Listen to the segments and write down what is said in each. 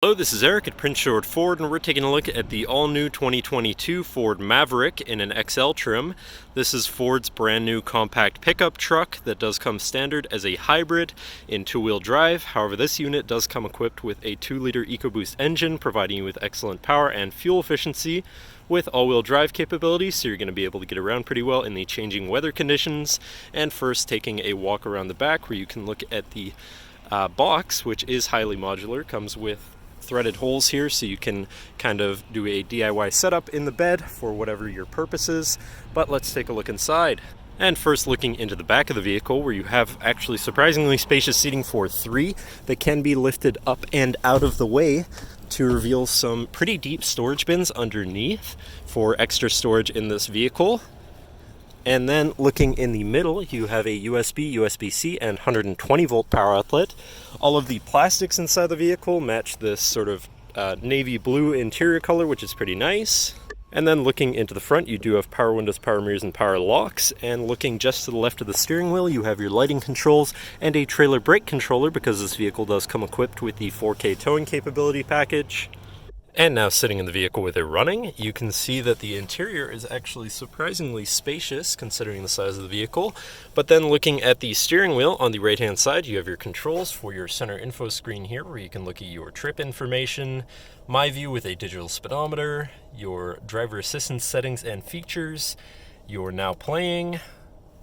Hello, this is Eric at Prince George Ford, and we're taking a look at the all-new 2022 Ford Maverick in an XL trim. This is Ford's brand new compact pickup truck that does come standard as a hybrid in two-wheel drive. However, this unit does come equipped with a 2-liter EcoBoost engine, providing you with excellent power and fuel efficiency with all-wheel drive capabilities, so you're going to be able to get around pretty well in the changing weather conditions. And first, taking a walk around the back where you can look at the box, which is highly modular, comes with threaded holes here so you can kind of do a DIY setup in the bed for whatever your purpose is. But let's take a look inside. And first, looking into the back of the vehicle, where you have actually surprisingly spacious seating for 3 that can be lifted up and out of the way to reveal some pretty deep storage bins underneath for extra storage in this vehicle. And then looking in the middle, you have a USB, USB-C, and 120 volt power outlet. All of the plastics inside the vehicle match this sort of navy blue interior color, which is pretty nice. And then looking into the front, you do have power windows, power mirrors, and power locks. And looking just to the left of the steering wheel, you have your lighting controls and a trailer brake controller, because this vehicle does come equipped with the 4K towing capability package. And now, sitting in the vehicle with it running, you can see that the interior is actually surprisingly spacious considering the size of the vehicle. But then looking at the steering wheel on the right hand side, you have your controls for your center info screen here, where you can look at your trip information, My View with a digital speedometer, your driver assistance settings and features, your Now Playing,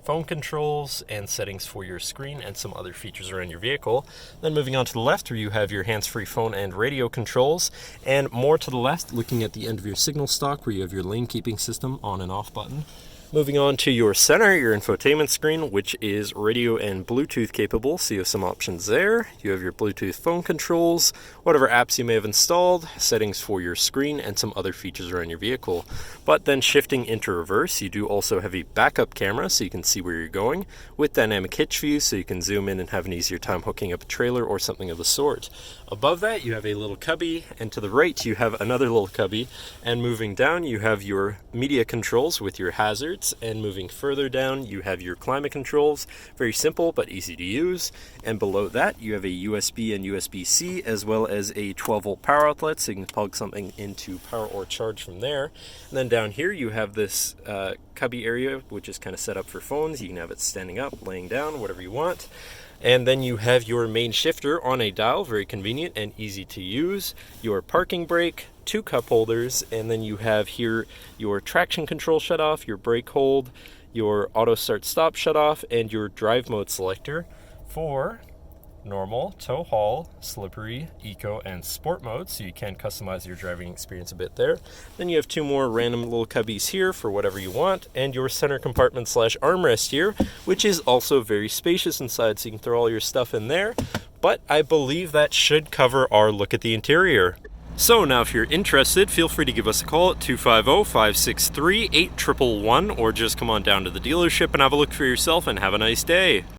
phone controls, and settings for your screen, and some other features around your vehicle. Then moving on to the left, where you have your hands-free phone and radio controls, and more to the left, looking at the end of your signal stock, where you have your lane keeping system on and off button. Moving on to your center, your infotainment screen, which is radio and Bluetooth capable, so you have some options there. You have your Bluetooth phone controls, whatever apps you may have installed, settings for your screen, and some other features around your vehicle. But then shifting into reverse, you do also have a backup camera, so you can see where you're going, with dynamic hitch view, so you can zoom in and have an easier time hooking up a trailer or something of the sort. Above that, you have a little cubby, and to the right, you have another little cubby. And moving down, you have your media controls with your hazards. And moving further down, you have your climate controls. Very simple but easy to use. And below that, you have a USB and USB-C, as well as a 12 volt power outlet, so you can plug something into power or charge from there. And then down here, you have this cubby area, which is kind of set up for phones. You can have it standing up, laying down, whatever you want. And then you have your main shifter on a dial, very convenient and easy to use. Your parking brake, 2 cup holders, and then you have here your traction control shutoff, your brake hold, your auto start stop shutoff, and your drive mode selector for normal, tow haul, slippery, eco, and sport mode, so you can customize your driving experience a bit there. Then you have 2 more random little cubbies here for whatever you want, and your center compartment / armrest here, which is also very spacious inside, so you can throw all your stuff in there. But I believe that should cover our look at the interior. So now, if you're interested, feel free to give us a call at 250-563-8111, or just come on down to the dealership and have a look for yourself, and have a nice day.